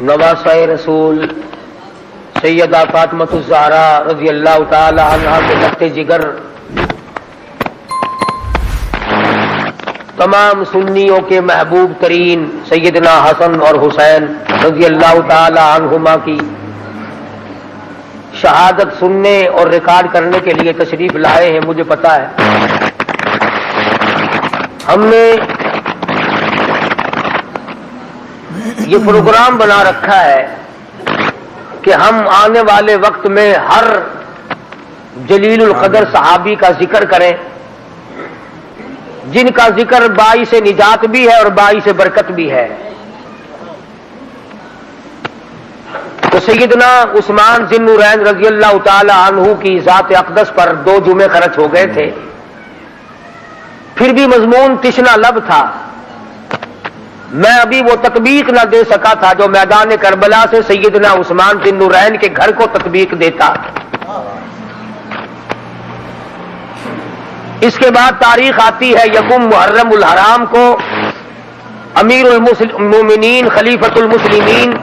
نواسہ رسول سیدہ فاطمہ الزہرا رضی اللہ تعالی عنہا کے لخت جگر تمام سنیوں کے محبوب ترین سیدنا حسن اور حسین رضی اللہ تعالی عنہما کی شہادت سننے اور ریکارڈ کرنے کے لیے تشریف لائے ہیں. مجھے پتا ہے ہم نے یہ پروگرام بنا رکھا ہے کہ ہم آنے والے وقت میں ہر جلیل القدر صحابی کا ذکر کریں جن کا ذکر باعث نجات بھی ہے اور باعث برکت بھی ہے. تو سیدنا عثمان ذی النورین رضی اللہ تعالی عنہ کی ذات اقدس پر 2 جمعے خرچ ہو گئے تھے. پھر بھی مضمون تشنا لب تھا. میں ابھی وہ تطبیق نہ دے سکا تھا جو میدان کربلا سے سیدنا عثمان ذی النورین کے گھر کو تطبیق دیتا. اس کے بعد تاریخ آتی ہے یکم محرم الحرام کو امیر المومنین خلیفۃ المسلمین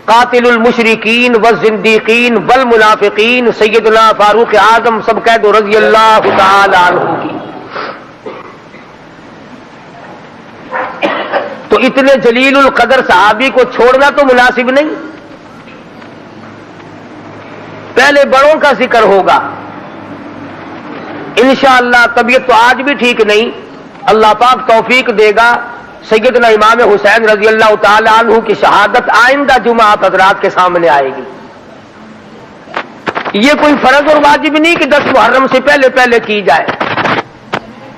قاتل المشرکین والزندیقین والمنافقین سیدنا فاروق اعظم سبقید رضی اللہ تعالی عنہ کی. تو اتنے جلیل القدر صحابی کو چھوڑنا تو مناسب نہیں. پہلے بڑوں کا ذکر ہوگا انشاءاللہ. طبیعت تو آج بھی ٹھیک نہیں, اللہ پاک توفیق دے گا. سیدنا امام حسین رضی اللہ تعالی عنہ کی شہادت آئندہ جمعہ آپ حضرات کے سامنے آئے گی. یہ کوئی فرض اور واجب نہیں کہ 10 محرم سے پہلے پہلے کی جائے,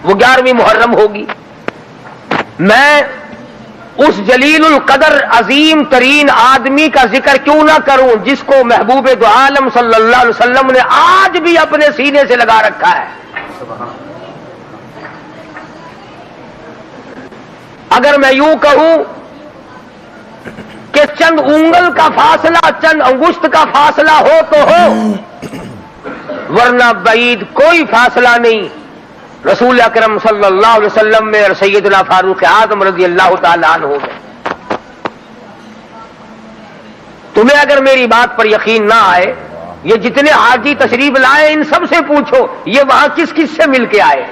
وہ 11ویں محرم ہوگی. میں اس جلیل القدر عظیم ترین آدمی کا ذکر کیوں نہ کروں جس کو محبوب دو عالم صلی اللہ علیہ وسلم نے آج بھی اپنے سینے سے لگا رکھا ہے. اگر میں یوں کہوں کہ چند انگل کا فاصلہ چند انگشت کا فاصلہ ہو تو ہو, ورنہ بعید کوئی فاصلہ نہیں رسول اکرم صلی اللہ علیہ وسلم میں اور سیدنا فاروق اعظم رضی اللہ تعالی عنہ میں. تمہیں اگر میری بات پر یقین نہ آئے, یہ جتنے حاجی تشریف لائے ان سب سے پوچھو یہ وہاں کس کس سے مل کے آئے.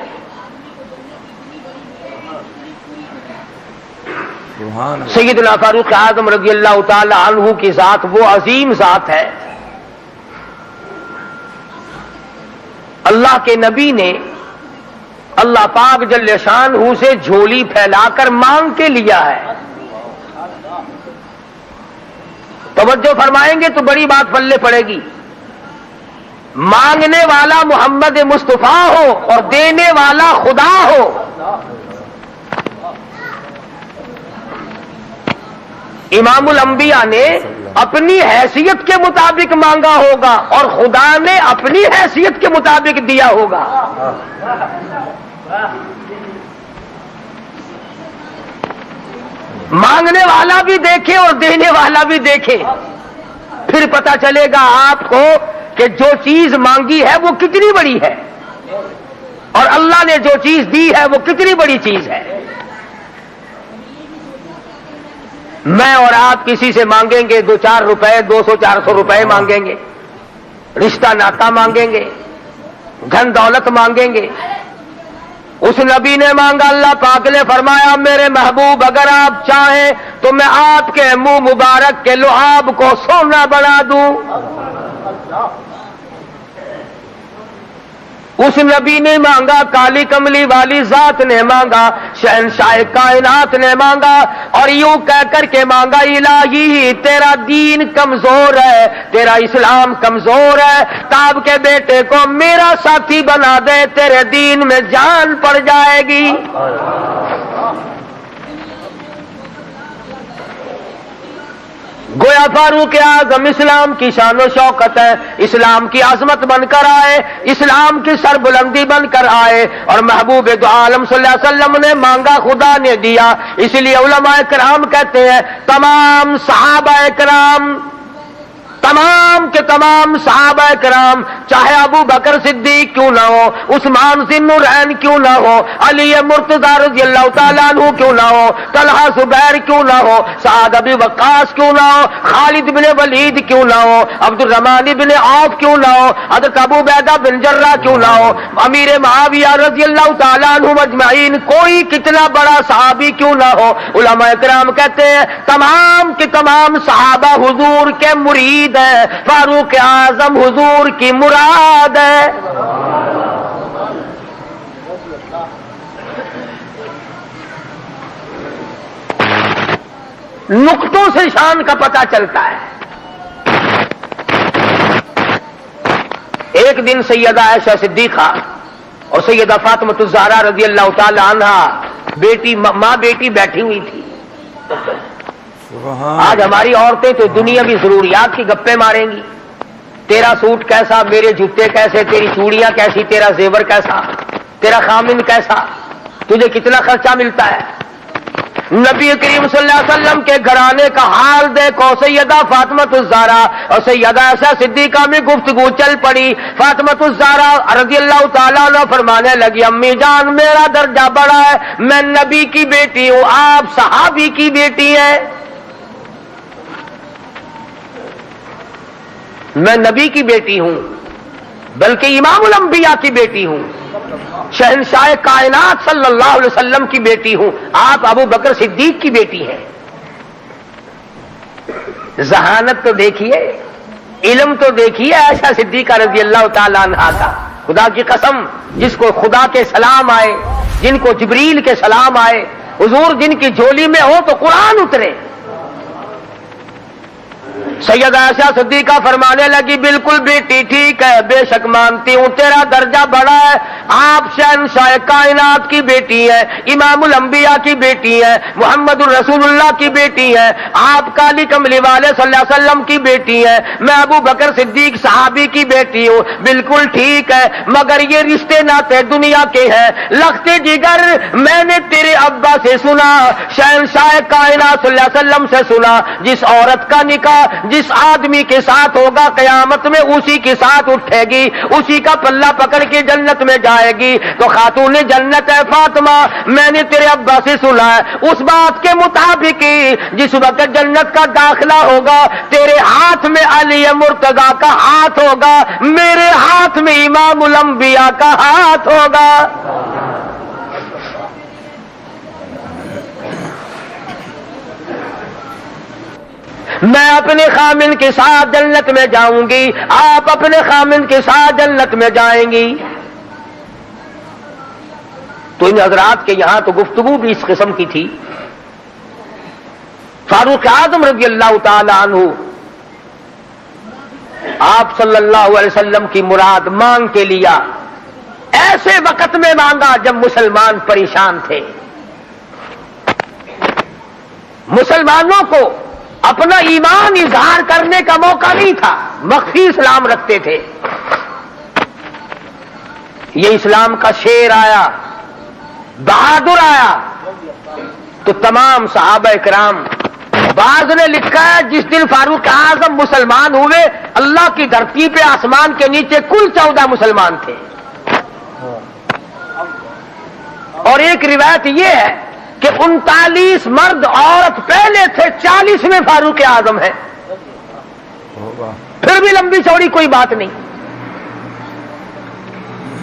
سیدنا فاروق اعظم رضی اللہ تعالی عنہ کی ذات وہ عظیم ذات ہے. اللہ کے نبی نے اللہ پاک جل شانہ سے جھولی پھیلا کر مانگ کے لیا ہے. توجہ فرمائیں گے تو بڑی بات پلے پڑے گی. مانگنے والا محمد مصطفیٰ ہو اور دینے والا خدا ہو. امام الانبیاء نے اپنی حیثیت کے مطابق مانگا ہوگا اور خدا نے اپنی حیثیت کے مطابق دیا ہوگا. مانگنے والا بھی دیکھے اور دینے والا بھی دیکھے, پھر پتا چلے گا آپ کو کہ جو چیز مانگی ہے وہ کتنی بڑی ہے اور اللہ نے جو چیز دی ہے وہ کتنی بڑی چیز ہے. میں اور آپ کسی سے مانگیں گے 2-4 روپے 200-400 روپے مانگیں گے, رشتہ ناتا مانگیں گے, دھن دولت مانگیں گے. اس نبی نے مانگا, اللہ پاک نے فرمایا میرے محبوب اگر آپ چاہیں تو میں آپ کے منہ مبارک کے لعاب کو سونا بنا دوں. اس نبی نے مانگا, کالی کملی والی ذات نے مانگا, شہنشاہ کائنات نے مانگا اور یوں کہہ کر کے مانگا الہی تیرا دین کمزور ہے, تیرا اسلام کمزور ہے, تاب کے بیٹے کو میرا ساتھی بنا دے, تیرے دین میں جان پڑ جائے گی. گویا فاروق اعظم اسلام کی شان و شوکت ہے, اسلام کی عظمت بن کر آئے, اسلام کی سربلندی بن کر آئے اور محبوب دو عالم صلی اللہ علیہ وسلم نے مانگا خدا نے دیا. اس لیے علماء کرام کہتے ہیں تمام صحابہ کرام تمام کے تمام صحابہ کرام، چاہے ابو بکر صدیق کیوں نہ ہو، عثمان ذی النورین کیوں نہ ہو، علی مرتضی رضی اللہ تعالیٰ عنہ کیوں نہ ہو، طلحہ زبیر کیوں نہ ہو، سعد بن وقاص کیوں نہ ہو، خالد بن ولید کیوں نہ ہو، عبد الرحمن بن عوف کیوں نہ ہو، حضرت ابو عبیدہ بن جراح کیوں نہ ہو، امیر معاویہ رضی اللہ تعالیٰ عنہ اجمعین، کوئی کتنا بڑا صحابی کیوں نہ ہو، علماء کرام کہتے ہیں تمام کے تمام صحابہ حضور کے مرید ہیں، فاروق اعظم حضور کی مراد ہے۔ نقطوں سے شان کا پتہ چلتا ہے۔ ایک دن سیدہ عائشہ صدیقہ اور سیدہ فاطمہ الزہرا رضی اللہ تعالی عنہا ماں بیٹی بیٹھی ہوئی تھی۔ آج ہماری عورتیں تو دنیاوی ضروریات کی گپیں ماریں گی، تیرا سوٹ کیسا، میرے جوتے کیسے، تیری چوڑیاں کیسی، تیرا زیور کیسا، تیرا خامن کیسا، تجھے کتنا خرچہ ملتا ہے۔ نبی کریم صلی اللہ علیہ وسلم کے گھرانے کا حال دیکھو، سیدہ فاطمہ الزہرا اور سیدہ عائشہ صدیقہ میں گفتگو چل پڑی۔ فاطمہ الزہرا رضی اللہ تعالیٰ عنہ فرمانے لگی، امی جان میرا درجہ بڑا ہے، میں نبی کی بیٹی ہوں، آپ صحابی کی بیٹی ہیں۔ میں نبی کی بیٹی ہوں بلکہ امام الانبیاء کی بیٹی ہوں، شہنشاہ کائنات صلی اللہ علیہ وسلم کی بیٹی ہوں، آپ ابو بکر صدیق کی بیٹی ہیں۔ ذہانت تو دیکھیے، علم تو دیکھیے عائشہ صدیقہ رضی اللہ تعالی عنہا کا۔ خدا کی قسم، جس کو خدا کے سلام آئے، جن کو جبریل کے سلام آئے، حضور جن کی جھولی میں ہو تو قرآن اترے۔ سیدہ عائشہ صدیقہ فرمانے لگی، بالکل بیٹی ٹھیک ہے، بے شک مانتی ہوں تیرا درجہ بڑا ہے، آپ شہنشاہ کائنات کی بیٹی ہے، امام الانبیاء کی بیٹی ہے، محمد الرسول اللہ کی بیٹی ہے، آپ کالی کملی والے صلی اللہ علیہ وسلم کی بیٹی ہے، میں ابو بکر صدیق صحابی کی بیٹی ہوں، بالکل ٹھیک ہے، مگر یہ رشتے ناتے دنیا کے ہیں، لختے جگر میں نے تیرے ابا سے سنا، شہنشاہ کائنات صلی اللہ علیہ وسلم سے سنا، جس عورت کا نکاح جس آدمی کے ساتھ ہوگا قیامت میں اسی کے ساتھ اٹھے گی، اسی کا پلہ پکڑ کے جنت میں جائے گی۔ تو خاتون جنت ہے فاطمہ، میں نے تیرے ابا سے سنا ہے، اس بات کے مطابق جس وقت جنت کا داخلہ ہوگا تیرے ہاتھ میں علی مرتضیٰ کا ہاتھ ہوگا، میرے ہاتھ میں امام الانبیاء کا ہاتھ ہوگا۔ میں اپنے خامن کے ساتھ جنت میں جاؤں گی، آپ اپنے خامن کے ساتھ جنت میں جائیں گی۔ تو ان حضرات کے یہاں تو گفتگو بھی اس قسم کی تھی۔ فاروق اعظم رضی اللہ تعالی عنہ آپ صلی اللہ علیہ وسلم کی مراد مانگ کے لیا، ایسے وقت میں مانگا جب مسلمان پریشان تھے، مسلمانوں کو اپنا ایمان اظہار کرنے کا موقع نہیں تھا، مخفی اسلام رکھتے تھے۔ یہ اسلام کا شیر آیا، بہادر آیا تو تمام صحابہ کرام، بعض نے لکھا ہے جس دن فاروق اعظم مسلمان ہوئے اللہ کی دھرتی پہ آسمان کے نیچے کل 14 مسلمان تھے، اور ایک روایت یہ ہے کہ 39 مرد عورت پہلے تھے، 40 میں فاروق اعظم ہے، پھر بھی لمبی چوڑی کوئی بات نہیں۔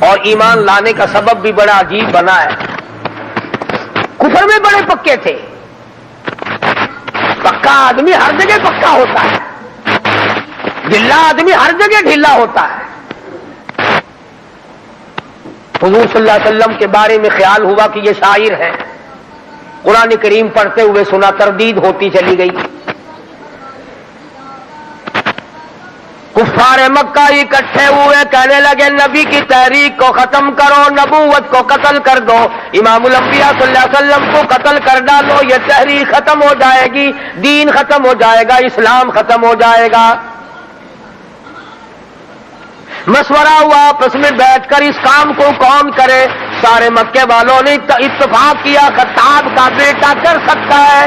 اور ایمان لانے کا سبب بھی بڑا عجیب بنا ہے، کفر میں بڑے پکے تھے، پکا آدمی ہر جگہ پکا ہوتا ہے، ڈھیلا آدمی ہر جگہ ڈھیلا ہوتا ہے۔ حضور صلی اللہ علیہ وسلم کے بارے میں خیال ہوا کہ یہ شاعر ہے، قرآن کریم پڑھتے ہوئے سنا، تردید ہوتی چلی گئی۔ کفار مکہ اکٹھے ہوئے، کہنے لگے نبی کی تحریک کو ختم کرو، نبوت کو قتل کر دو، امام الانبیاء صلی اللہ علیہ وسلم کو قتل کر ڈالو، یہ تحریک ختم ہو جائے گی، دین ختم ہو جائے گا، اسلام ختم ہو جائے گا۔ مشورہ ہوا آپس میں بیٹھ کر اس کام کو کون کرے، سارے مکے والوں نے اتفاق کیا خطاب کا بیٹا کر سکتا ہے۔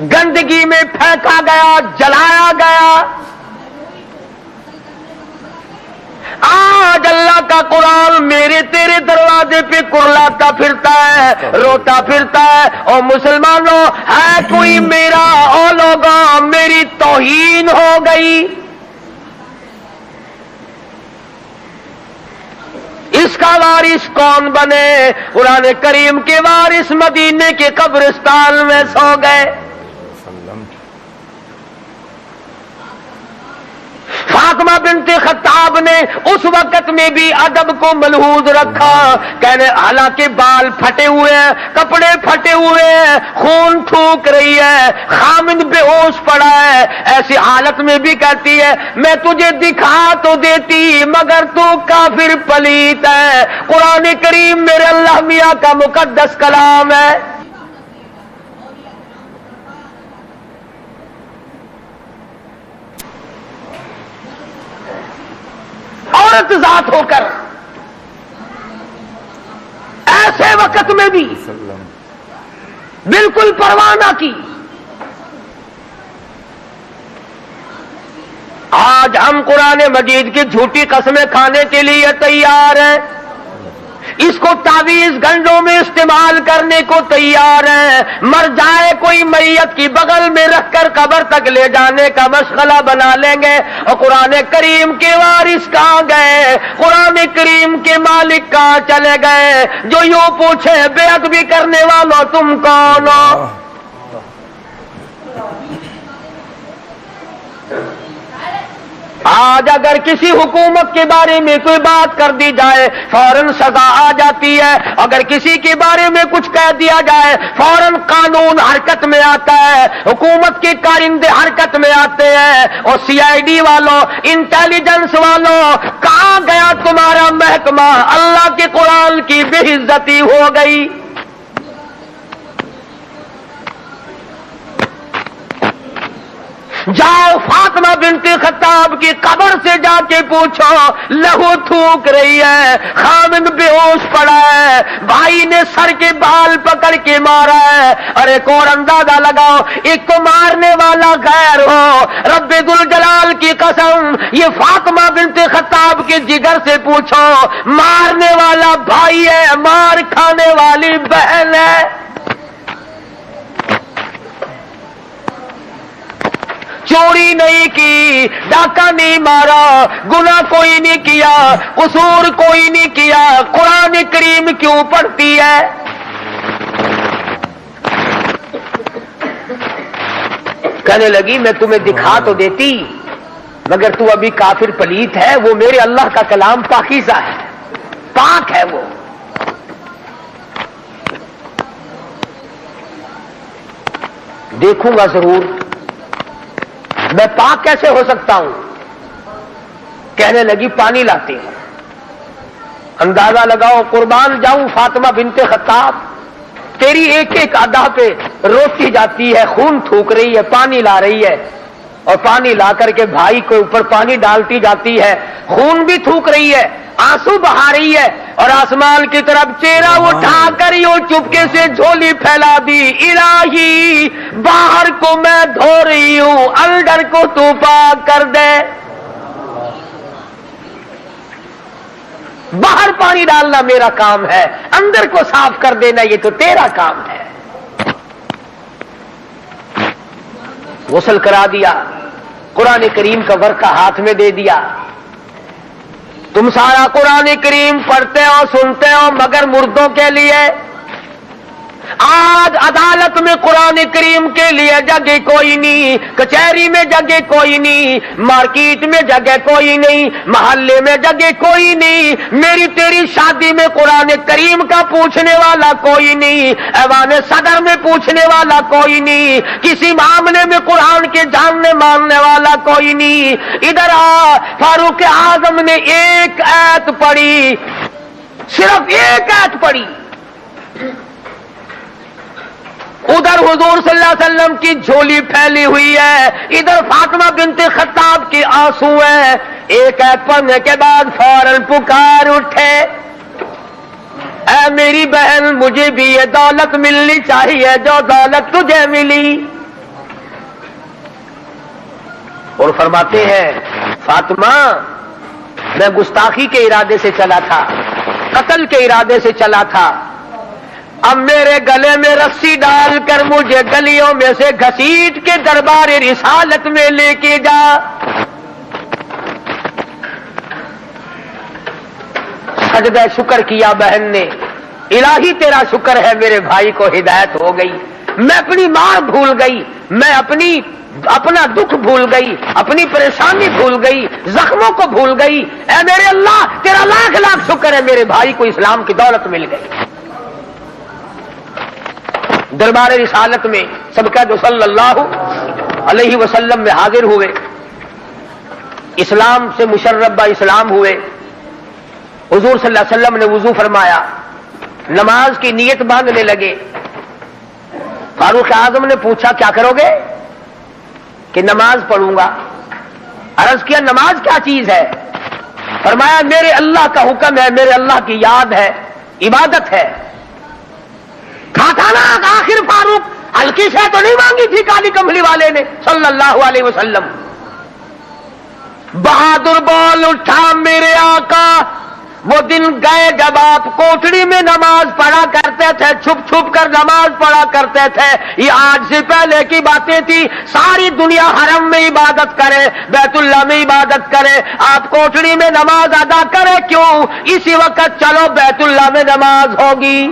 گندگی میں پھینکا گیا، جلایا گیا۔ آج اللہ کا قرآن میرے تیرے دروازے پہ کرلاتا پھرتا ہے، روتا پھرتا ہے، اور مسلمانوں ہے کوئی میرا، او لوگوں میری توہین ہو گئی، اس کا وارث کون بنے؟ قرآن کریم کے وارث مدینے کے قبرستان میں سو گئے۔ فاطمہ بنت خطاب نے اس وقت میں بھی ادب کو ملحوظ رکھا، کہنے حالانکہ بال پھٹے ہوئے ہیں، کپڑے پھٹے ہوئے ہیں، خون تھوک رہی ہے، خامد بے ہوش پڑا ہے، ایسی حالت میں بھی کہتی ہے میں تجھے دکھا تو دیتی مگر تو کافر پلیت ہے۔ قرآن کریم میرے اللہ میاں کا مقدس کلام ہے۔ عورت ذات ہو کر ایسے وقت میں بھی بالکل پرواہ نہ کی۔ آج ہم قرآن مجید کی جھوٹی قسمیں کھانے کے لیے تیار ہیں، اس کو تعویذ گنڈوں میں استعمال کرنے کو تیار ہیں، مر جائے کوئی میت کی بغل میں رکھ کر قبر تک لے جانے کا مشغلہ بنا لیں گے۔ اور قرآن کریم کے وارث کہاں گئے؟ قرآن کریم کے مالک کہاں چلے گئے جو یوں پوچھے بے ادبی کرنے والوں تم کون ہو؟ آج اگر کسی حکومت کے بارے میں کوئی بات کر دی جائے فوراً سزا آ جاتی ہے، اگر کسی کے بارے میں کچھ کہہ دیا جائے فوراً قانون حرکت میں آتا ہے، حکومت کے کارندے حرکت میں آتے ہیں۔ اور سی آئی ڈی والوں، انٹیلیجنس والوں، کہاں گیا تمہارا محکمہ؟ اللہ کے قرآن کی بے عزتی ہو گئی۔ جاؤ فاطمہ بنت خطاب کی قبر سے جا کے پوچھو، لہو تھوک رہی ہے، خامد بے ہوش پڑا ہے، بھائی نے سر کے بال پکڑ کے مارا ہے۔ اور ایک اور اندازہ لگاؤ، ایک تو مارنے والا غیر ہو، رب ذوالجلال کی قسم یہ فاطمہ بنت خطاب کے جگر سے پوچھو، مارنے والا بھائی ہے، مار کھانے والی بہن ہے۔ چوری نہیں کی، ڈاکہ نہیں مارا، گناہ کوئی نہیں کیا، قصور کوئی نہیں کیا، قرآن کریم کیوں پڑھتی ہے؟ کہنے لگی میں تمہیں دکھا تو دیتی مگر تو ابھی کافر پلیت ہے، وہ میرے اللہ کا کلام پاکیزہ ہے، پاک ہے، وہ دیکھوں گا ضرور، میں پاک کیسے ہو سکتا ہوں؟ کہنے لگی پانی لاتی ہوں۔ اندازہ لگاؤ، قربان جاؤں فاطمہ بنت خطاب، تیری ایک ایک ادا پہ روتی جاتی ہے، خون تھوک رہی ہے، پانی لا رہی ہے، اور پانی لا کر کے بھائی کے اوپر پانی ڈالتی جاتی ہے، خون بھی تھوک رہی ہے، آنسو بہا رہی ہے، اور آسمان کی طرف چہرہ اٹھا کر یوں چپکے سے جھولی پھیلا دی، الہی باہر کو میں دھو رہی ہوں، اندر کو تو پاک کر دے۔ باہر پانی ڈالنا میرا کام ہے، اندر کو صاف کر دینا یہ تو تیرا کام ہے۔ غسل کرا دیا، قرآن کریم کا ورقہ ہاتھ میں دے دیا۔ تم سارا قرآن کریم پڑھتے ہو، سنتے ہو، مگر مردوں کے لیے آج عدالت میں قرآن کریم کے لیے جگہ کوئی نہیں، کچہری میں جگہ کوئی نہیں، مارکیٹ میں جگہ کوئی نہیں، محلے میں جگہ کوئی نہیں، میری تیری شادی میں قرآن کریم کا پوچھنے والا کوئی نہیں، ایوان صدر میں پوچھنے والا کوئی نہیں، کسی معاملے میں قرآن کے جاننے ماننے والا کوئی نہیں۔ ادھر آ، فاروق اعظم نے ایک آیت پڑھی، صرف ایک آیت پڑھی، ادھر حضور صلی اللہ علیہ وسلم کی جھولی پھیلی ہوئی ہے، ادھر فاطمہ بنت خطاب کے آنسو ہیں۔ ایک آیت پڑھنے کے بعد فوراً پکار اٹھے، اے میری بہن مجھے بھی یہ دولت ملنی چاہیے جو دولت تجھے ملی۔ اور فرماتے ہیں فاطمہ میں گستاخی کے ارادے سے چلا تھا، قتل کے ارادے سے چلا تھا، اب میرے گلے میں رسی ڈال کر مجھے گلیوں میں سے گھسیٹ کے دربار رسالت میں لے کے جا۔ سجدہ شکر کیا بہن نے، الہی تیرا شکر ہے میرے بھائی کو ہدایت ہو گئی، میں اپنی ماں بھول گئی، میں اپنا دکھ بھول گئی، اپنی پریشانی بھول گئی، زخموں کو بھول گئی، اے میرے اللہ تیرا لاکھ لاکھ شکر ہے میرے بھائی کو اسلام کی دولت مل گئی۔ دربار رسالت میں سب کہہ دو صلی اللہ علیہ وسلم میں حاضر ہوئے، اسلام سے مشرب اسلام ہوئے۔ حضور صلی اللہ علیہ وسلم نے وضو فرمایا، نماز کی نیت باندھنے لگے۔ فاروق اعظم نے پوچھا کیا کرو گے؟ کہ نماز پڑھوں گا۔ عرض کیا نماز کیا چیز ہے؟ فرمایا میرے اللہ کا حکم ہے، میرے اللہ کی یاد ہے، عبادت ہے۔ کھا نا آخر فاروق ہلکی سے تو نہیں مانگی تھی کالی کملی والے نے صلی اللہ علیہ وسلم۔ بہادر بول اٹھا میرے آقا، وہ دن گئے جب آپ کوٹڑی میں نماز پڑھا کرتے تھے، چھپ چھپ کر نماز پڑھا کرتے تھے۔ یہ آج سے پہلے کی باتیں تھی، ساری دنیا حرم میں عبادت کرے، بیت اللہ میں عبادت کرے، آپ کوٹڑی میں نماز ادا کرے کیوں؟ اسی وقت چلو بیت اللہ میں نماز ہوگی۔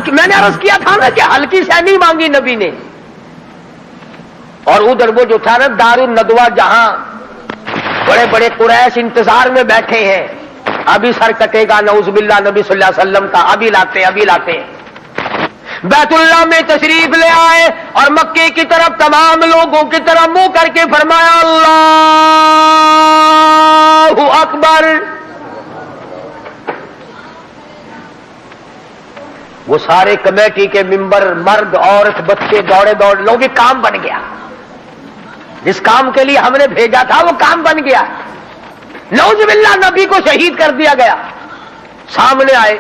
میں نے عرض کیا تھا نا کہ ہلکی سے نہیں مانگی نبی نے۔ اور ادھر وہ جو تھا نا دار الندوہ، جہاں بڑے بڑے قریش انتظار میں بیٹھے ہیں، ابھی سر کٹے گا نعوذ باللہ نبی صلی اللہ علیہ وسلم کا، ابھی لاتے ہیں۔ بیت اللہ میں تشریف لے آئے اور مکے کی طرف تمام لوگوں کی طرف منہ کر کے فرمایا اللہ اکبر۔ وہ سارے کمیٹی کے ممبر، مرد عورت بچے دوڑے لوگ، کام بن گیا۔ جس کام کے لیے ہم نے بھیجا تھا وہ کام بن گیا۔ نعوذ باللہ نبی کو شہید کر دیا گیا۔ سامنے آئے،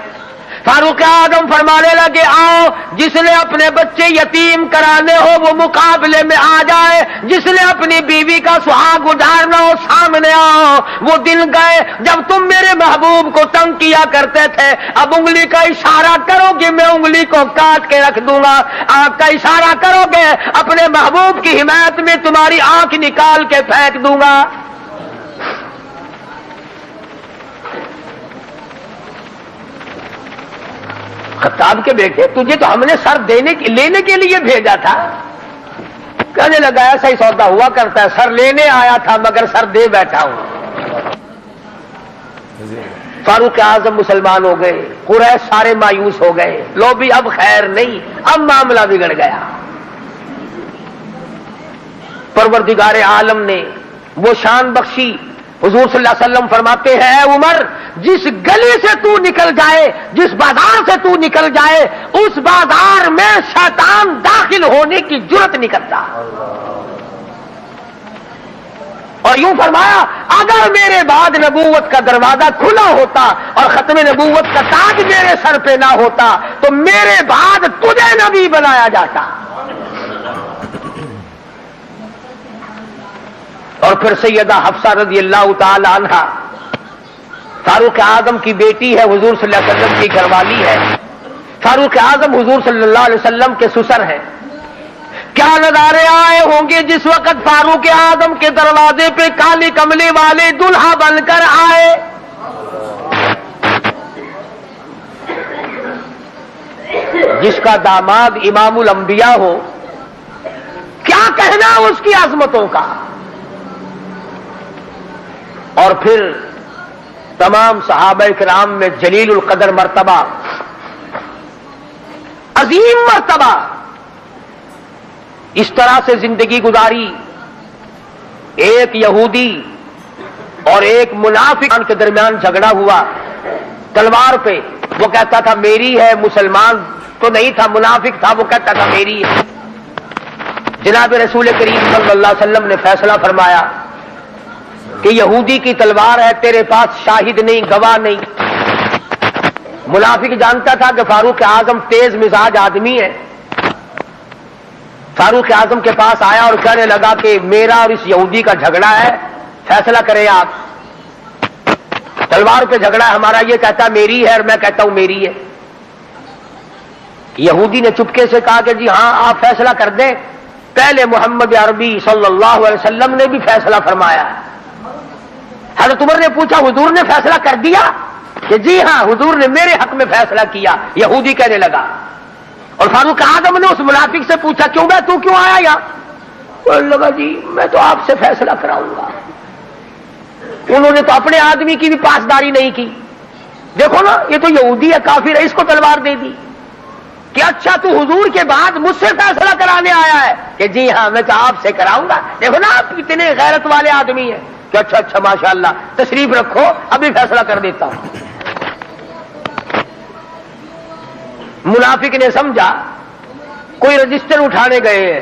فاروق اعظم فرمانے لگے آؤ، جس نے اپنے بچے یتیم کرانے ہو وہ مقابلے میں آ جائے، جس نے اپنی بیوی کا سہاگ اجاڑنا ہو سامنے آؤ۔ وہ دن گئے جب تم میرے محبوب کو تنگ کیا کرتے تھے، اب انگلی کا اشارہ کرو گے میں انگلی کو کاٹ کے رکھ دوں گا، آنکھ کا اشارہ کرو گے اپنے محبوب کی حمایت میں تمہاری آنکھ نکال کے پھینک دوں گا۔ خطاب کے بیٹے تجھے تو ہم نے سر لینے کے لیے بھیجا تھا۔ کہنے لگا ایسا ہی سودا ہوا کرتا ہے، سر لینے آیا تھا مگر سر دے بیٹھا ہوں۔ فاروق اعظم مسلمان ہو گئے، قریش سارے مایوس ہو گئے، لو بھی اب خیر نہیں، اب معاملہ بگڑ گیا۔ پروردگار عالم نے وہ شان بخشی۔ حضور صلی اللہ علیہ وسلم فرماتے ہیں اے عمر، جس گلی سے تو نکل جائے، جس بازار سے تو نکل جائے، اس بازار میں شیطان داخل ہونے کی جرأت نہیں کرتا۔ اور یوں فرمایا اگر میرے بعد نبوت کا دروازہ کھلا ہوتا اور ختم نبوت کا تاج میرے سر پہ نہ ہوتا تو میرے بعد تجھے نبی بنایا جاتا۔ اور پھر سیدہ حفصہ رضی اللہ تعالی عنہا فاروق اعظم کی بیٹی ہے، حضور صلی اللہ علیہ وسلم کی گھر والی ہے۔ فاروق اعظم حضور صلی اللہ علیہ وسلم کے سسر ہیں۔ کیا نظارے آئے ہوں گے جس وقت فاروق اعظم کے دروازے پہ کالی کملی والے دلہا بن کر آئے۔ جس کا داماد امام الانبیاء ہو، کیا کہنا اس کی عظمتوں کا۔ اور پھر تمام صحابہ کرام میں جلیل القدر مرتبہ، عظیم مرتبہ، اس طرح سے زندگی گزاری۔ ایک یہودی اور ایک منافق کے درمیان جھگڑا ہوا تلوار پہ، وہ کہتا تھا میری ہے، مسلمان تو نہیں تھا، منافق تھا، وہ کہتا تھا میری ہے۔ جناب رسول کریم صلی اللہ علیہ وسلم نے فیصلہ فرمایا کہ یہودی کی تلوار ہے، تیرے پاس شاہد نہیں، گواہ نہیں، منافق جانتا تھا کہ فاروق اعظم تیز مزاج آدمی ہے. فاروق اعظم کے پاس آیا اور کہنے لگا کہ میرا اور اس یہودی کا جھگڑا ہے, فیصلہ کریں آپ. تلوار پہ جھگڑا ہے ہمارا, یہ کہتا ہے میری ہے اور میں کہتا ہوں میری ہے. یہودی نے چپکے سے کہا کہ جی ہاں آپ فیصلہ کر دیں. پہلے محمد عربی صلی اللہ علیہ وسلم نے بھی فیصلہ فرمایا ہے. حضرت عمر نے پوچھا حضور نے فیصلہ کر دیا؟ کہ جی ہاں حضور نے میرے حق میں فیصلہ کیا. یہودی کہنے لگا. اور فاروق اعظم نے اس منافق سے پوچھا کیوں بھائی تو کیوں آیا یہاں؟ کہنے لگا جی میں تو آپ سے فیصلہ کراؤں گا. انہوں نے تو اپنے آدمی کی بھی پاسداری نہیں کی. دیکھو نا یہ تو یہودی ہے, کافر ہے, اس کو تلوار دے دی کہ اچھا تو حضور کے بعد مجھ سے فیصلہ کرانے آیا ہے؟ کہ جی ہاں میں تو آپ سے کراؤں گا. دیکھو نا آپ اتنے غیرت والے آدمی ہیں. کہ اچھا اچھا ماشاءاللہ تشریف رکھو ابھی فیصلہ کر دیتا ہوں. منافق نے سمجھا کوئی رجسٹر اٹھانے گئے ہیں.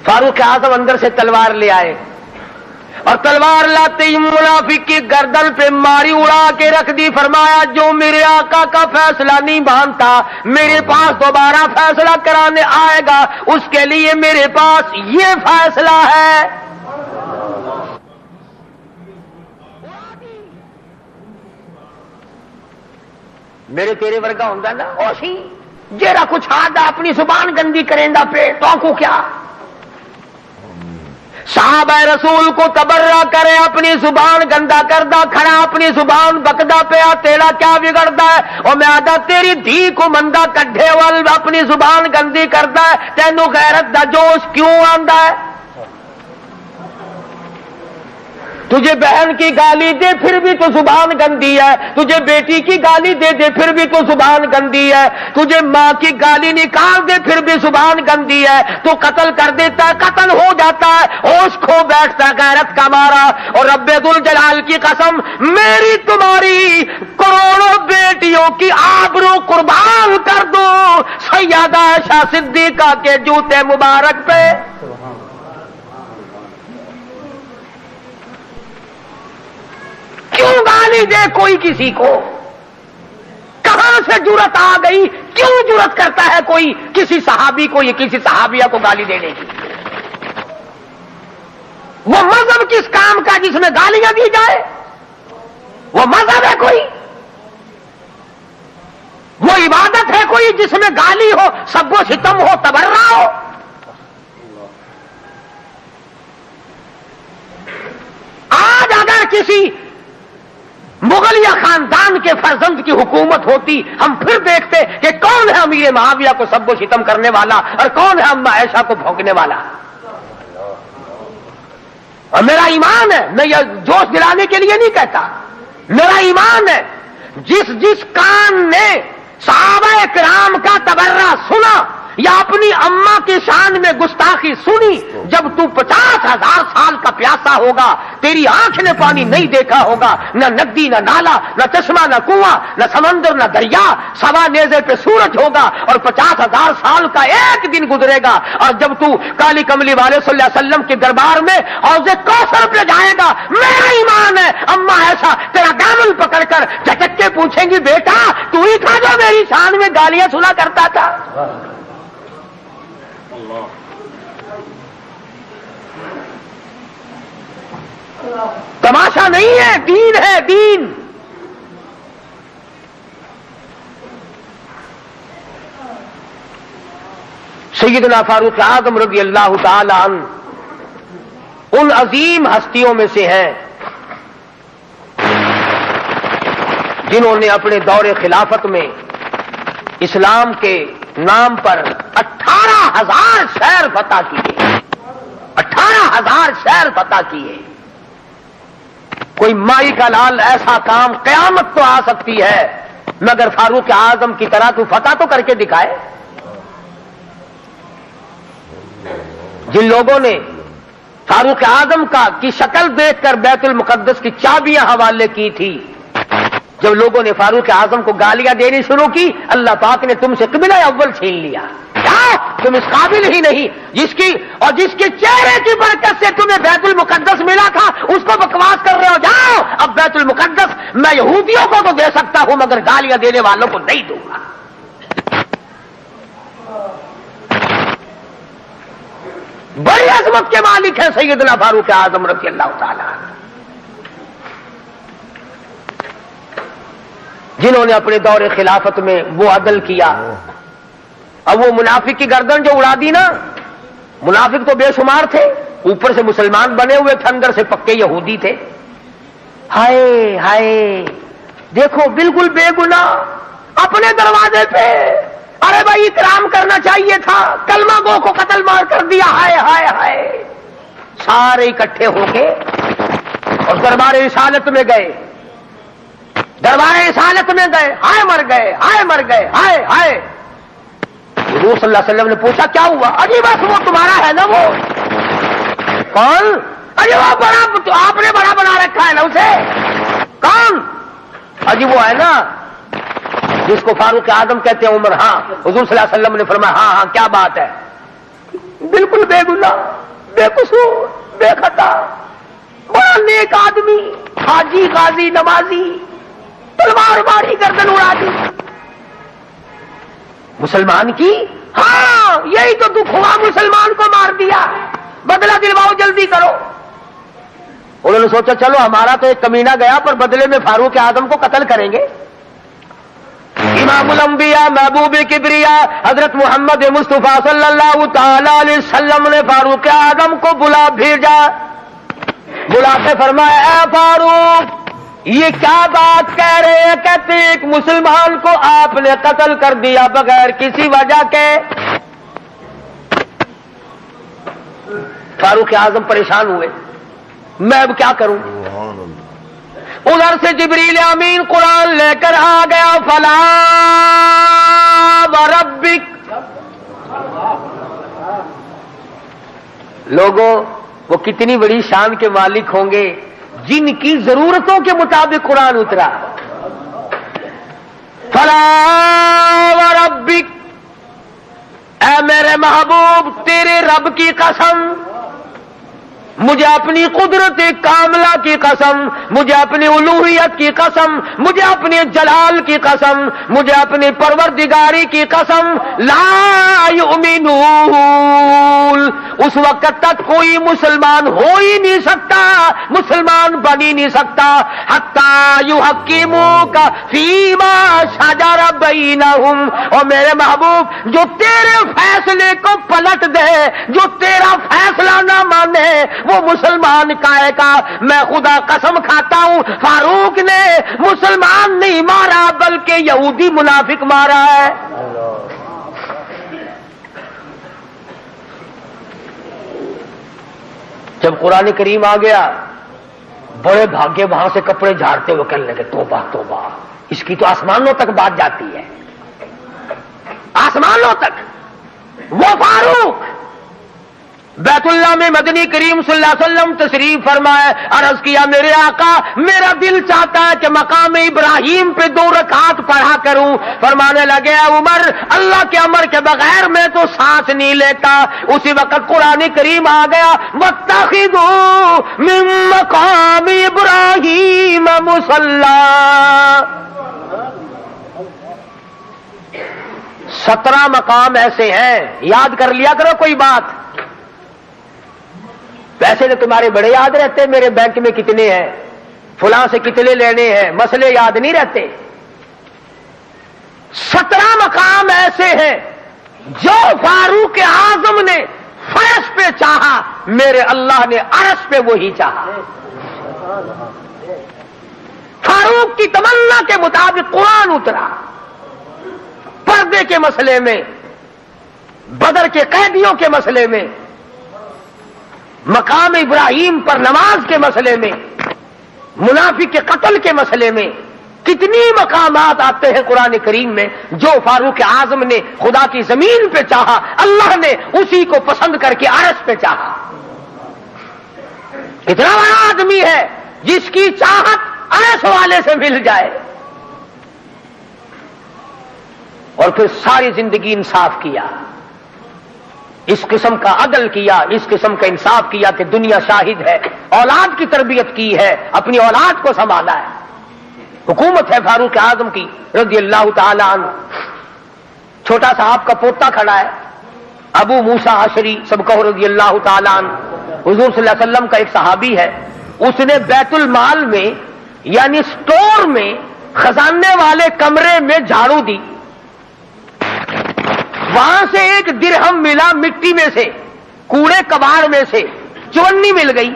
فاروق اعظم اندر سے تلوار لے آئے اور تلوار لاتے ہی منافق کی گردن پہ ماری, اڑا کے رکھ دی. فرمایا جو میرے آقا کا فیصلہ نہیں مانتا میرے پاس دوبارہ فیصلہ کرانے آئے گا اس کے لیے میرے پاس یہ فیصلہ ہے. میرے تیرے ورگا ہوتا نا اوشی جیڑا کچھ آدھا اپنی زبان گندی کریں دا پہ تو کو کیا. صحابہ رسول کو تبرہ کرے اپنی زبان گندا کردہ کھڑا اپنی زبان بکدا پیا تیرا کیا بگڑتا ہے؟ اور میں آدھا تیری دھی کو مندہ کڈھے وال اپنی زبان گندی کرتا ہے تینوں غیرت دا جوش کیوں آندا ہے؟ تجھے بہن کی گالی دے پھر بھی تو زبان گندی ہے, تجھے بیٹی کی گالی دے دے پھر بھی تو زبان گندی ہے, تجھے ماں کی گالی نکال دے پھر بھی زبان گندی ہے. تو قتل کر دیتا ہے قتل ہو جاتا ہے, ہوش کھو بیٹھتا ہے غیرت کا مارا. اور رب ذوالجلال کی قسم میری تمہاری کروڑوں بیٹیوں کی آبرو قربان کر دو سیدہ عائشہ صدیقہ کے جوتے مبارک پہ. کیوں گالی دے کوئی کسی کو؟ کہاں سے جرت آ گئی؟ کیوں جرت کرتا ہے کوئی کسی صحابی کو یا کسی صحابیہ کو گالی دینے کی؟ وہ مذہب کس کام کا جس میں گالیاں دی جائے؟ وہ مذہب ہے کوئی؟ وہ عبادت ہے کوئی جس میں گالی ہو, سب و ستم ہو, تبرہ ہو؟ آج اگر کسی مغلیہ خاندان کے فرزند کی حکومت ہوتی ہم پھر دیکھتے کہ کون ہے امیر معاویہ کو سب و ستم کرنے والا اور کون ہے اما عائشہ کو بھونکنے والا. اور میرا ایمان ہے, میں یہ جوش دلانے کے لیے نہیں کہتا, میرا ایمان ہے جس کان نے صحابہ کرام کا تبرہ سنا یا اپنی اماں کی شان میں گستاخی سنی, جب تو 50,000 سال کا پیاسا ہوگا تیری آنکھ نے پانی نہیں دیکھا ہوگا, نہ ندی نہ نالا نہ چشمہ نہ کنواں نہ سمندر نہ دریا, سوا نیزے پہ سورج ہوگا اور 50,000 سال کا ایک دن گزرے گا. اور جب تو کالی کملی والے صلی اللہ علیہ وسلم کے دربار میں حوض کوثر پہ جائے گا, میرا ایمان ہے اما ایسا تیرا دامن پکڑ کر جھٹک کے پوچھیں گی بیٹا تو ہی تھا جو میری شان میں گالیاں سنا کرتا تھا. تماشا نہیں ہے, دین ہے دین. سیدنا فاروق اعظم رضی اللہ تعالی عنہ ان عظیم ہستیوں میں سے ہیں جنہوں نے اپنے دور خلافت میں اسلام کے نام پر 18,000 شہر فتح کیے. 18,000 شہر فتح کیے. کوئی مائی کا لال ایسا کام قیامت تو آ سکتی ہے مگر فاروق اعظم کی طرح تو فتح تو کر کے دکھائے. جن لوگوں نے فاروق اعظم کی شکل دیکھ کر بیت المقدس کی چابیاں حوالے کی تھی, جب لوگوں نے فاروق اعظم کو گالیاں دینی شروع کی اللہ پاک نے تم سے قبلہ اول چھین لیا. تم اس قابل ہی نہیں جس کے چہرے کی برکت سے تمہیں بیت المقدس ملا تھا اس کو بکواس کر رہے ہو. جاؤ اب بیت المقدس میں یہودیوں کو تو دے سکتا ہوں مگر گالیاں دینے والوں کو نہیں دوں گا. بڑی عظمت کے مالک ہیں سیدنا فاروق اعظم رضی اللہ تعالی عنہ، جنہوں نے اپنے دور خلافت میں وہ عدل کیا. اب وہ منافق کی گردن جو اڑا دی نا، منافق تو بے شمار تھے، اوپر سے مسلمان بنے ہوئے تھے، اندر سے پکے یہودی تھے. ہائے ہائے دیکھو بالکل بے گناہ اپنے دروازے پہ، ارے بھائی اکرام کرنا چاہیے تھا، کلمہ گو کو قتل مار کر دیا. ہائے ہائے ہائے، سارے اکٹھے ہو کے اور دربار رسالت میں گئے، دربار رسالت میں گئے. ہائے مر گئے، ہائے مر گئے، ہائے ہائے. حضور صلی اللہ علیہ وسلم نے پوچھا کیا ہوا؟ اجی بس وہ تمہارا ہے نا، وہ کون؟ اجی وہ بڑا آپ نے بڑا بنا رکھا ہے نا اسے، کون؟ اجی وہ ہے نا جس کو فاروق اعظم کہتے ہیں عمر. ہاں. حضور صلی اللہ علیہ وسلم نے فرمایا ہاں ہاں کیا بات ہے؟ بالکل بے گناہ، بے قصور، بے خطا، بڑا نیک آدمی، حاجی، غازی، نمازی، تلوار ماری گردن اڑا دی. مسلمان کی؟ ہاں یہی تو دکھ ہوا، مسلمان کو مار دیا، بدلہ دلواؤ جلدی کرو. انہوں نے سوچا چلو ہمارا تو ایک کمینہ گیا پر بدلے میں فاروق اعظم کو قتل کریں گے. امام الانبیاء محبوب کبریا حضرت محمد مصطفیٰ صلی اللہ تعالی علیہ وسلم نے فاروق اعظم کو بھیجا. بلا کے فرمایا اے فاروق یہ کیا بات کہہ رہے ہیں؟ کہتے ایک مسلمان کو آپ نے قتل کر دیا بغیر کسی وجہ کے. فاروق اعظم پریشان ہوئے، میں اب کیا کروں؟ ادھر سے جبریل امین قرآن لے کر آ گیا. فلا وربک، لوگوں وہ کتنی بڑی شان کے مالک ہوں گے جن کی ضرورتوں کے مطابق قرآن اترا. فلا وربک، اے میرے محبوب تیرے رب کی قسم، مجھے اپنی قدرت کاملہ کی قسم، مجھے اپنی الوہیت کی قسم، مجھے اپنے جلال کی قسم، مجھے اپنی پروردگاری کی قسم، لا یؤمنون، اس وقت تک کوئی مسلمان ہو ہی نہیں سکتا، مسلمان بن ہی نہیں سکتا، حتی یحکموک فیما شجر بینہم. اور میرے محبوب جو تیرے فیصلے کو پلٹ دے، جو تیرا فیصلہ نہ مانے وہ مسلمان کہے گا. میں خدا قسم کھاتا ہوں فاروق نے مسلمان نہیں مارا بلکہ یہودی منافق مارا ہے. جب قرآن کریم آ گیا بڑے بھاگے وہاں سے کپڑے جھاڑتے ہوئے کہنے لگے توبہ توبہ، اس کی تو آسمانوں تک بات جاتی ہے، آسمانوں تک. وہ فاروق بیت اللہ میں مدنی کریم صلی اللہ علیہ وسلم تشریف فرمائے. عرض کیا میرے آقا میرا دل چاہتا ہے کہ مقام ابراہیم پہ 2 رکعات پڑھا کروں. فرمانے لگے عمر اللہ کے امر کے بغیر میں تو سانس نہیں لیتا. اسی وقت قرآن کریم آ گیا واتخذوا من مقام ابراہیم مصلی. 17 مقام ایسے ہیں، یاد کر لیا کرو کوئی بات. پیسے تو تمہارے بڑے یاد رہتے میرے بینک میں کتنے ہیں، فلاں سے کتنے لینے ہیں، مسئلے یاد نہیں رہتے. 17 مقام ایسے ہیں جو فاروق اعظم نے فرش پہ چاہا، میرے اللہ نے عرش پہ وہی چاہا. فاروق کی تمنا کے مطابق قرآن اترا. پردے کے مسئلے میں، بدر کے قیدیوں کے مسئلے میں، مقام ابراہیم پر نماز کے مسئلے میں، منافق کے قتل کے مسئلے میں، کتنی مقامات آتے ہیں قرآن کریم میں. جو فاروق اعظم نے خدا کی زمین پہ چاہا اللہ نے اسی کو پسند کر کے عرش پہ چاہا. اتنا بڑا آدمی ہے جس کی چاہت عرش والے سے مل جائے. اور پھر ساری زندگی انصاف کیا، اس قسم کا عدل کیا، اس قسم کا انصاف کیا کہ دنیا شاہد ہے. اولاد کی تربیت کی ہے، اپنی اولاد کو سنبھالا ہے. حکومت ہے فاروق اعظم کی رضی اللہ تعالی عنہ. چھوٹا سا آپ کا پوتا کھڑا ہے ابو موسیٰ اشعری سب کہو رضی اللہ تعالی عنہ. حضور صلی اللہ علیہ وسلم کا ایک صحابی ہے, اس نے بیت المال میں یعنی سٹور میں خزانے والے کمرے میں جھاڑو دی, وہاں سے ایک درہم ملا مٹی میں سے, کوڑے کباڑ میں سے چونی مل گئی.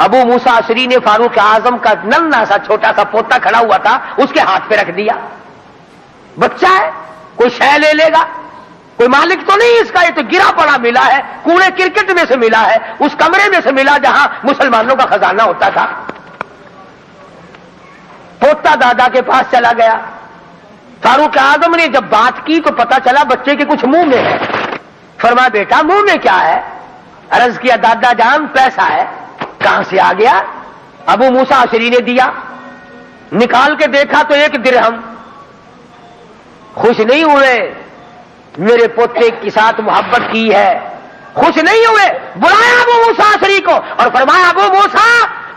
ابو موسیٰ اشعری نے فاروق اعظم کا ننھا سا چھوٹا سا پوتا کھڑا ہوا تھا اس کے ہاتھ پہ رکھ دیا. بچہ ہے, کوئی شے لے لے گا, کوئی مالک تو نہیں اس کا, یہ تو گرا پڑا ملا ہے, کوڑے کرکٹ میں سے ملا ہے, اس کمرے میں سے ملا جہاں مسلمانوں کا خزانہ ہوتا تھا. پوتا دادا کے پاس چلا گیا. فاروق اعظم نے جب بات کی تو پتا چلا بچے کے کچھ منہ میں ہے. فرمایا بیٹا منہ میں کیا ہے؟ عرض کیا دادا جان پیسہ ہے. کہاں سے آ گیا؟ ابو موسیٰ اشعری نے دیا. نکال کے دیکھا تو ایک درہم. خوش نہیں ہوئے, میرے پوتے کے ساتھ محبت کی ہے, خوش نہیں ہوئے. بلایا ابو موسیٰ اشعری کو اور فرمایا ابو موسیٰ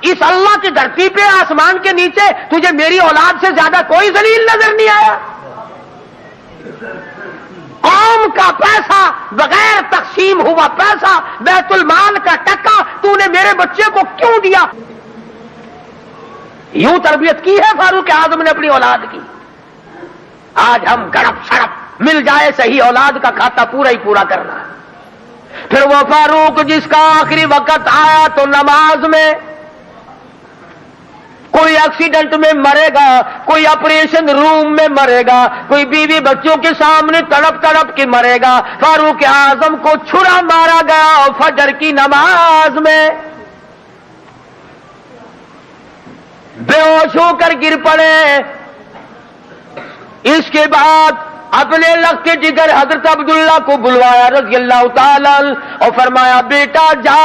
اس اللہ کی دھرتی پہ آسمان کے نیچے تجھے میری اولاد سے زیادہ کوئی ذلیل نظر نہیں آیا؟ قوم کا پیسہ, بغیر تقسیم ہوا پیسہ, بیت المال کا ٹکا تو نے میرے بچے کو کیوں دیا؟ یوں تربیت کی ہے فاروق اعظم نے اپنی اولاد کی. آج ہم گڑپ سڑپ مل جائے صحیح اولاد کا کھاتا پورا ہی پورا کرنا ہے. پھر وہ فاروق جس کا آخری وقت آیا تو نماز میں, کوئی ایکسیڈنٹ میں مرے گا, کوئی آپریشن روم میں مرے گا, کوئی بیوی بچوں کے سامنے تڑپ تڑپ کے مرے گا. فاروق اعظم کو چھرا مارا گیا فجر کی نماز میں, بے ہوش ہو کر گر پڑے. اس کے بعد اپنے لخت جگر حضرت عبداللہ کو بلوایا رضی اللہ تعالی اور فرمایا بیٹا جا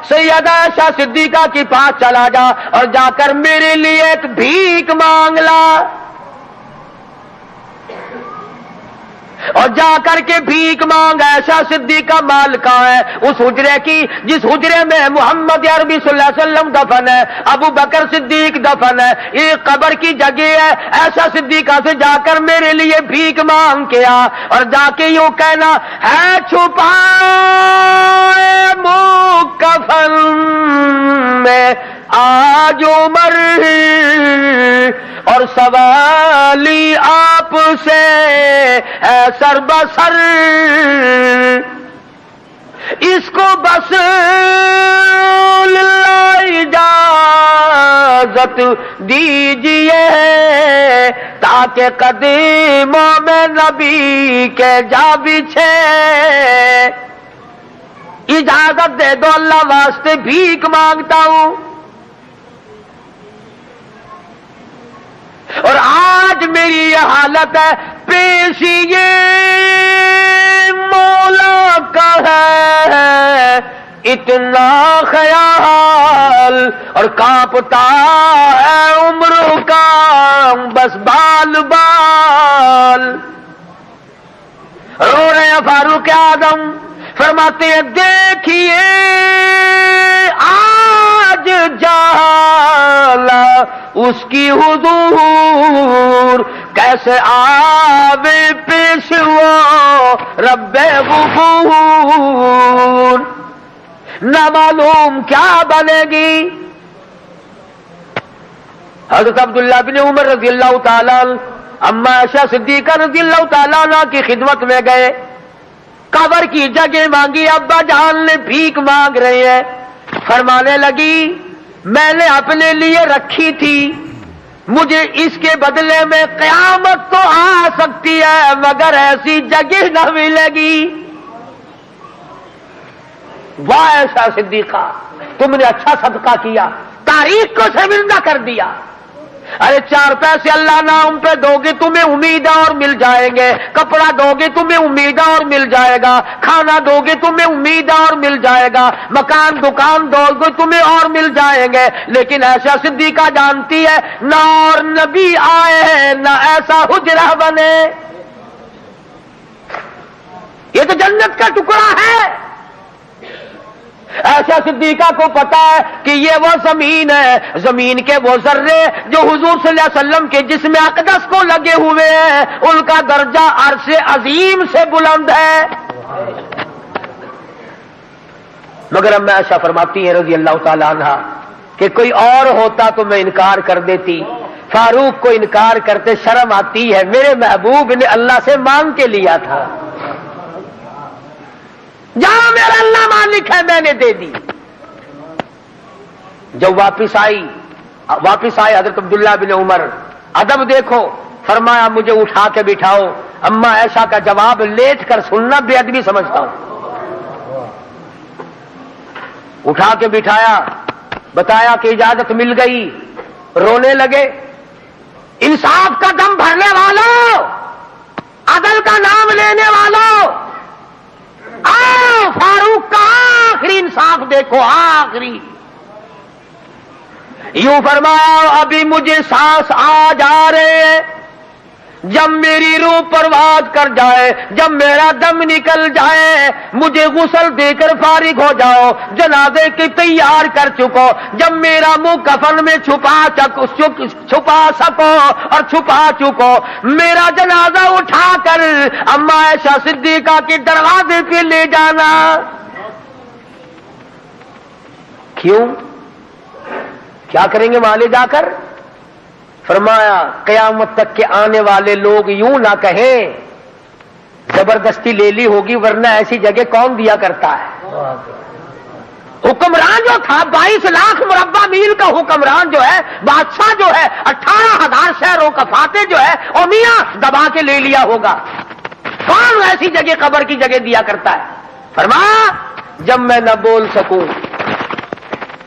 سیدہ عائشہ صدیقہ کے پاس چلا جا اور جا کر میرے لیے ایک بھیک مانگ لا, اور جا کر کے بھیک مانگ. عائشہ صدیقہ مال کا ہے اس حجرے کی جس حجرے میں محمد عربی صلی اللہ علیہ وسلم دفن ہے, ابو بکر صدیق دفن ہے, ایک قبر کی جگہ ہے. عائشہ صدیقہ سے جا کر میرے لیے بھیک مانگ کے آ, اور جا کے یوں کہنا ہے چھپائے مکفن میں آج عمر اور سوالی آپ سے ہے سر بسر, اس کو بس اجازت دیجیے تاکہ قدموں میں نبی کے جا بچھے. اجازت دے دو اللہ واسطے بھیک مانگتا ہوں. اور آج میری یہ حالت ہے, پیش یہ مولا کا ہے اتنا خیال, اور کانپتا ہے عمر کا بس بال بال. رو رہے ہیں فاروق اعظم, فرماتے ہیں دیکھیے آج جالا اس کی حضور کیسے آوے پیش وہ رب غفور. نہ معلوم کیا بنے گی. حضرت عبداللہ بن عمر رضی اللہ تعالیٰ اما عائشہ صدیقہ رضی اللہ تعالیٰ عنہ کی خدمت میں گئے, قبر کی جگہ مانگی. ابا جان نے بھیک مانگ رہے ہیں. فرمانے لگی میں نے اپنے لیے رکھی تھی, مجھے اس کے بدلے میں قیامت تو آ سکتی ہے مگر ایسی جگہ نہ ملے گی. واہ عائشہ صدیقہ تم نے اچھا صدقہ کیا, تاریخ کو شرمندہ کر دیا. ارے 4 پیسے اللہ نام پہ دو گے تمہیں امید اور مل جائیں گے, کپڑا دو گے تمہیں امید اور مل جائے گا, کھانا دو گے تمہیں امید اور مل جائے گا, مکان دکان دو گے تمہیں اور مل جائیں گے. لیکن عائشہ صدیقہ جانتی ہے نہ اور نبی آئے نہ ایسا حجرہ بنے. یہ تو جنت کا ٹکڑا ہے. ایسا صدیقہ کو پتا ہے کہ یہ وہ زمین ہے، زمین کے وہ ذرے جو حضور صلی اللہ علیہ وسلم کے جسم اقدس کو لگے ہوئے ہیں، ان کا درجہ عرش عظیم سے بلند ہے۔ مگر اب عائشہ فرماتی ہیں رضی اللہ تعالی عنہا کہ کوئی اور ہوتا تو میں انکار کر دیتی، فاروق کو انکار کرتے شرم آتی ہے، میرے محبوب نے اللہ سے مانگ کے لیا تھا، جہاں میرا اللہ مالک ہے میں نے دے دی۔ جب واپس آئے حضرت عبداللہ بن عمر، ادب دیکھو، فرمایا مجھے اٹھا کے بٹھاؤ، اما عائشہ کا جواب لیٹ کر سننا بے ادبی سمجھتا ہوں۔ اٹھا کے بٹھایا، بتایا کہ اجازت مل گئی، رونے لگے۔ انصاف کا دم بھرنے والوں، عدل کا نام لینے والوں، فاروق کا آخری انصاف دیکھو، آخری۔ یوں فرمایا ابھی مجھے سانس آ جا رہے ہیں، جب میری روح پرواز کر جائے، جب میرا دم نکل جائے، مجھے غسل دے کر فارغ ہو جاؤ، جنازے کی تیار کر چکو، جب میرا منہ کفن میں چھپا سکو اور چھپا چکو، میرا جنازہ اٹھا کر اما عائشہ صدیقہ کے دروازے پہ لے جانا۔ کیوں؟ کیا کریں گے وہاں لے جا کر؟ فرمایا قیامت تک کے آنے والے لوگ یوں نہ کہیں زبردستی لے لی ہوگی، ورنہ ایسی جگہ کون دیا کرتا ہے۔ حکمران جو تھا 22 لاکھ مربع میل کا حکمران جو ہے، بادشاہ جو ہے 18,000 شہروں کا فاتح جو ہے، او میاں دبا کے لے لیا ہوگا، کون ایسی جگہ قبر کی جگہ دیا کرتا ہے۔ فرمایا جب میں نہ بول سکوں،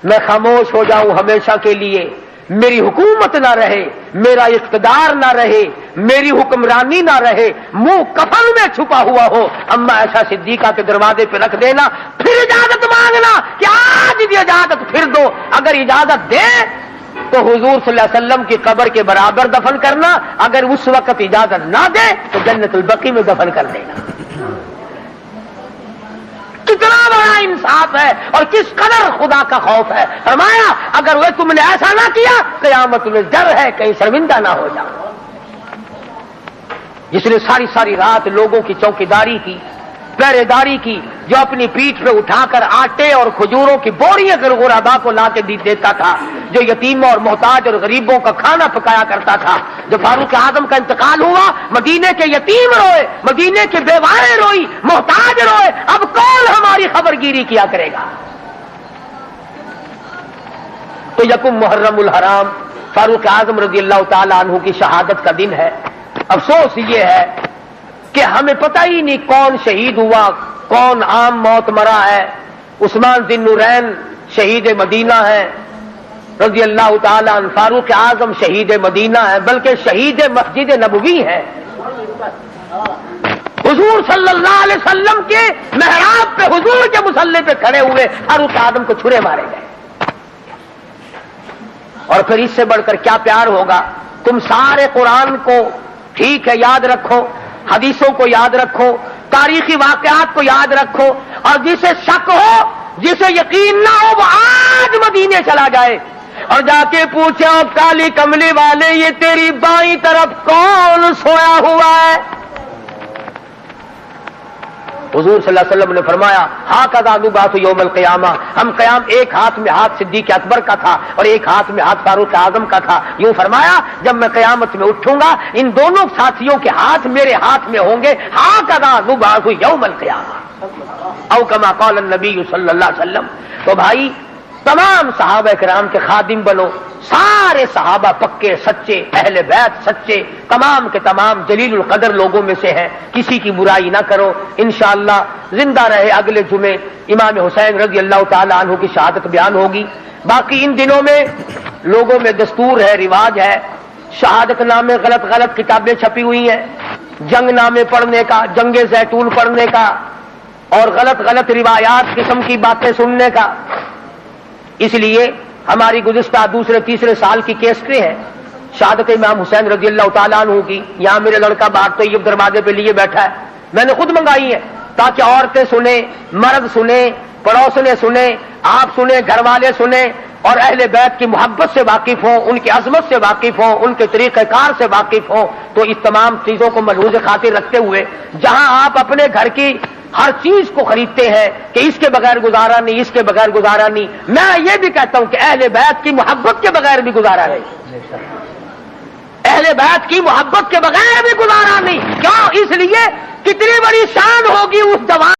میں خاموش ہو جاؤں ہمیشہ کے لیے، میری حکومت نہ رہے، میرا اقتدار نہ رہے، میری حکمرانی نہ رہے، منہ کفن میں چھپا ہوا ہو، اما عائشہ صدیقہ کے دروازے پہ رکھ دینا، پھر اجازت مانگنا کہ آج بھی اجازت پھر دو، اگر اجازت دے تو حضور صلی اللہ علیہ وسلم کی قبر کے برابر دفن کرنا، اگر اس وقت اجازت نہ دے تو جنت البقیع میں دفن کر دینا۔ کتنا بڑا انصاف ہے اور کس قدر خدا کا خوف ہے۔ فرمایا اگر وہ تم نے ایسا نہ کیا، قیامت میں ڈر ہے کہیں شرمندہ نہ ہو جاؤ۔ جس نے ساری رات لوگوں کی چوکیداری کی، پہرے داری کی، جو اپنی پیٹھ پہ اٹھا کر آٹے اور کھجوروں کی بوریاں غربا کو لا کے دیتا تھا، جو یتیموں اور محتاج اور غریبوں کا کھانا پکایا کرتا تھا۔ جو فاروق اعظم کا انتقال ہوا، مدینے کے یتیم روئے، مدینے کے بیوائیں روئی، محتاج روئے، اب کون ہماری خبر گیری کیا کرے گا؟ تو یکم محرم الحرام فاروق اعظم رضی اللہ تعالی عنہ کی شہادت کا دن ہے۔ افسوس یہ ہے کہ ہمیں پتہ ہی نہیں کون شہید ہوا، کون عام موت مرا ہے۔ عثمان ذی النورین شہید مدینہ ہے رضی اللہ تعالی عنہ، فاروق اعظم شہید مدینہ ہے، بلکہ شہید مسجد نبوی ہے۔ حضور صلی اللہ علیہ وسلم کے محراب پہ، حضور کے مصلی پہ کھڑے ہوئے فاروق اعظم کو چھرے مارے گئے۔ اور پھر اس سے بڑھ کر کیا پیار ہوگا؟ تم سارے قرآن کو ٹھیک ہے یاد رکھو، حدیثوں کو یاد رکھو، تاریخی واقعات کو یاد رکھو، اور جسے شک ہو، جسے یقین نہ ہو، وہ آج مدینے چلا جائے اور جا کے پوچھے کالی کملی والے یہ تیری بائیں طرف کون سویا ہوا ہے؟ حضور صلی اللہ علیہ وسلم نے فرمایا ہاکذا نبعث یوم القیامہ، ہم قیام ایک ہاتھ میں ہاتھ صدیق اکبر کا تھا اور ایک ہاتھ میں ہاتھ فاروق اعظم کا تھا۔ یوں فرمایا جب میں قیامت میں اٹھوں گا ان دونوں ساتھیوں کے ہاتھ میرے ہاتھ میں ہوں گے، ہاکذا نبعث یوم القیامہ، او کما قال النبی صلی اللہ علیہ وسلم۔ تو بھائی تمام صحابہ کرام کے خادم بنو، سارے صحابہ پکے سچے، اہل بیت سچے، تمام کے تمام جلیل القدر لوگوں میں سے ہیں، کسی کی برائی نہ کرو۔ انشاءاللہ زندہ رہے اگلے جمعے امام حسین رضی اللہ تعالی عنہ کی شہادت بیان ہوگی۔ باقی ان دنوں میں لوگوں میں دستور ہے، رواج ہے، شہادت نامے غلط کتابیں چھپی ہوئی ہیں، جنگ نامے پڑھنے کا، جنگ زیتون پڑھنے کا، اور غلط روایات قسم کی باتیں سننے کا۔ اس لیے ہماری گزشتہ دوسرے تیسرے سال کی کیسٹیں ہیں شہادت امام حسین رضی اللہ تعالیٰ عنہ کی، یہاں میرے لڑکا باغ طیب دروازے پہ لیے بیٹھا ہے، میں نے خود منگائی ہے تاکہ عورتیں سنیں، مرد سنیں، پڑوسنے سنیں، آپ سنیں، گھر والے سنیں، اور اہل بیت کی محبت سے واقف ہوں، ان کی عظمت سے واقف ہوں، ان کے طریقہ کار سے واقف ہوں، تو اس تمام چیزوں کو ملحوظ خاطر رکھتے ہوئے جہاں آپ اپنے گھر کی ہر چیز کو خریدتے ہیں کہ اس کے بغیر گزارا نہیں، اس کے بغیر گزارا نہیں، میں یہ بھی کہتا ہوں کہ اہل بیت کی محبت کے بغیر بھی گزارا نہیں، اہل بیت کی محبت کے بغیر بھی گزارا نہیں۔ کیوں؟ اس لیے کتنی بڑی شان ہوگی اس جوان